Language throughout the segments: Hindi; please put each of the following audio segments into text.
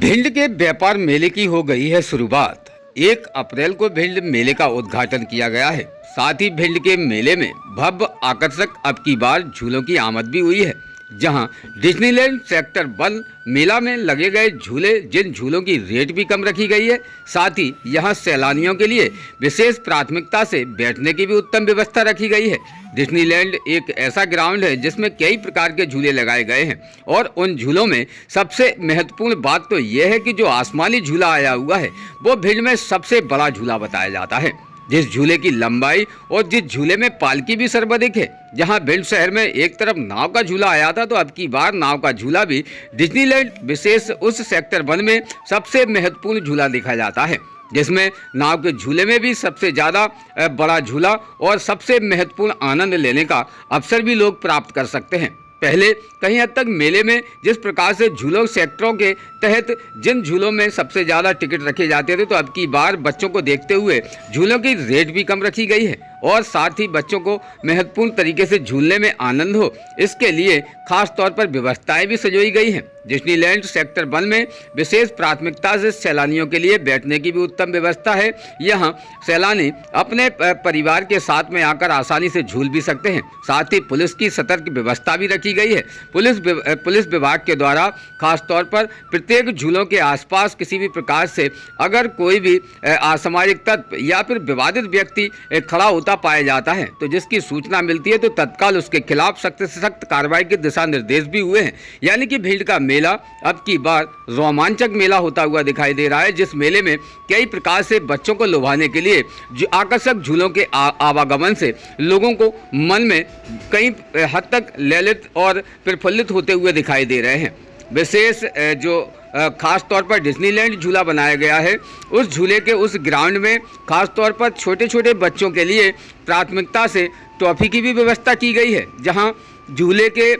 भिंड के व्यापार मेले की हो गई है शुरुआत। 1 अप्रैल को भिंड मेले का उद्घाटन किया गया है। साथ ही भिंड के मेले में भव्य आकर्षक अब की बार झूलों की आमद भी हुई है, जहां डिज्नीलैंड सेक्टर 1 मेला में लगे गए झूले, जिन झूलों की रेट भी कम रखी गई है। साथ ही यहां सैलानियों के लिए विशेष प्राथमिकता से बैठने की भी उत्तम व्यवस्था रखी गई है। डिज्नीलैंड एक ऐसा ग्राउंड है जिसमें कई प्रकार के झूले लगाए गए हैं और उन झूलों में सबसे महत्वपूर्ण बात तो यह है कि जो आसमानी झूला आया हुआ है वो भिंड में सबसे बड़ा झूला बताया जाता है। जिस झूले की लंबाई और जिस झूले में पालकी भी सर्वाधिक है। जहां भिंड शहर में एक तरफ नाव का झूला आया था, तो अब की बार नाव का झूला भी डिज्नीलैंड विशेष उस सेक्टर 1 में सबसे महत्वपूर्ण झूला देखा जाता है, जिसमें नाव के झूले में भी सबसे ज़्यादा बड़ा झूला और सबसे महत्वपूर्ण आनंद लेने का अवसर भी लोग प्राप्त कर सकते हैं। पहले कहीं हद तक मेले में जिस प्रकार से झूलों सेक्टरों के तहत जिन झूलों में सबसे ज़्यादा टिकट रखे जाते थे, तो अब की बार बच्चों को देखते हुए झूलों की रेट भी कम रखी गई है और साथ ही बच्चों को महत्वपूर्ण तरीके से झूलने में आनंद हो, इसके लिए खास तौर पर व्यवस्थाएं भी सजोई गई हैं। डिज्नीलैंड सेक्टर 1 में विशेष प्राथमिकता से सैलानियों के लिए बैठने की भी उत्तम व्यवस्था है। यहाँ सैलानी अपने परिवार के साथ में आकर आसानी से झूल भी सकते हैं। साथ ही पुलिस की सतर्क व्यवस्था भी रखी गई है। पुलिस विभाग के द्वारा खास तौर पर प्रत्येक झूलों के आसपास किसी भी प्रकार से अगर कोई भी असामाजिक तत्व या फिर विवादित व्यक्ति खड़ा होता पाया जाता है, तो जिसकी सूचना मिलती है तो तत्काल उसके खिलाफ सख्त से सख्त कार्रवाई के दिशा निर्देश भी हुए हैं। यानी कि भिंड का मेला अब की बार रोमांचक मेला होता हुआ दिखाई दे रहा है, जिस मेले में कई प्रकार से बच्चों को लुभाने के लिए आकर्षक झूलों के आवागमन से लोगों को मन में कई हद तक ललित और प्रफुल्लित होते हुए दिखाई दे रहे हैं। विशेष जो खास तौर पर डिज्नीलैंड झूला बनाया गया है, उस झूले के उस ग्राउंड में खास तौर पर छोटे छोटे बच्चों के लिए प्राथमिकता से टॉफी की भी व्यवस्था की गई है, जहां झूले के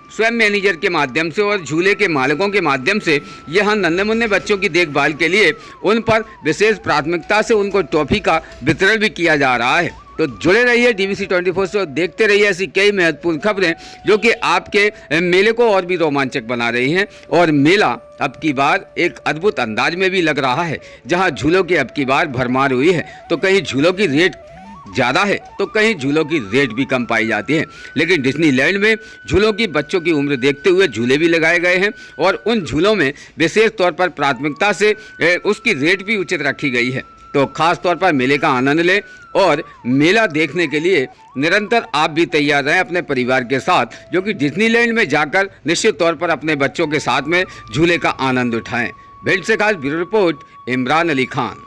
स्वयं मैनेजर के माध्यम से और झूले के मालिकों के माध्यम से यहाँ नन्हे मुन्ने बच्चों की देखभाल के लिए उन पर विशेष प्राथमिकता से उनको टॉफी का वितरण भी किया जा रहा है। तो जुड़े रहिए DVC 24 से और देखते रहिए ऐसी कई महत्वपूर्ण खबरें जो कि आपके मेले को और भी रोमांचक बना रही हैं। और मेला अब की बार एक अद्भुत अंदाज में भी लग रहा है, जहां झूलों की अब की बार भरमार हुई है। तो कहीं झूलों की रेट ज़्यादा है तो कहीं झूलों की रेट भी कम पाई जाती है, लेकिन डिज्नीलैंड में झूलों की बच्चों की उम्र देखते हुए झूले भी लगाए गए हैं और उन झूलों में विशेष तौर पर प्राथमिकता से उसकी रेट भी उचित रखी गई है। तो खास तौर पर मेले का आनंद लें और मेला देखने के लिए निरंतर आप भी तैयार रहें अपने परिवार के साथ, जो कि डिज्नीलैंड में जाकर निश्चित तौर पर अपने बच्चों के साथ में झूले का आनंद उठाएं। भिंड से खास ब्यूरो रिपोर्ट इमरान अली खान।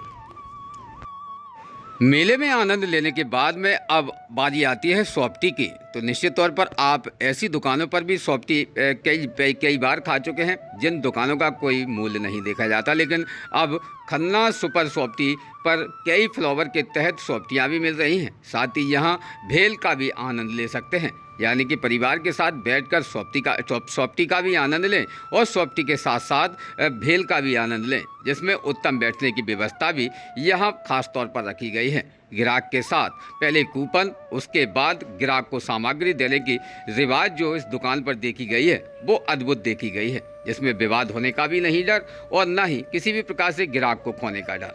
मेले में आनंद लेने के बाद में अब बारी आती है सॉफ्टी की। तो निश्चित तौर पर आप ऐसी दुकानों पर भी सॉफ्टी कई बार खा चुके हैं, जिन दुकानों का कोई मूल्य नहीं देखा जाता, लेकिन अब खन्ना सुपर सॉफ्टी पर कई फ्लेवर के तहत सॉफ्टियाँ भी मिल रही हैं। साथ ही यहाँ भेल का भी आनंद ले सकते हैं, यानी कि परिवार के साथ बैठकर सॉफ्टी का भी आनंद लें और सॉफ्टी के साथ साथ भेल का भी आनंद लें, जिसमें उत्तम बैठने की व्यवस्था भी यहाँ खास तौर पर रखी गई है। ग्राहक के साथ पहले कूपन, उसके बाद ग्राहक को सामग्री देने की रिवाज जो इस दुकान पर देखी गई है वो अद्भुत देखी गई है, जिसमें विवाद होने का भी नहीं डर और न ही किसी भी प्रकार से ग्राहक को खोने का डर।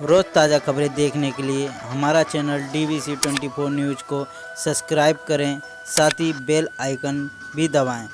रोज़ ताज़ा खबरें देखने के लिए हमारा चैनल DVC 24 न्यूज़ को सब्सक्राइब करें, साथ ही बेल आइकन भी दबाएं।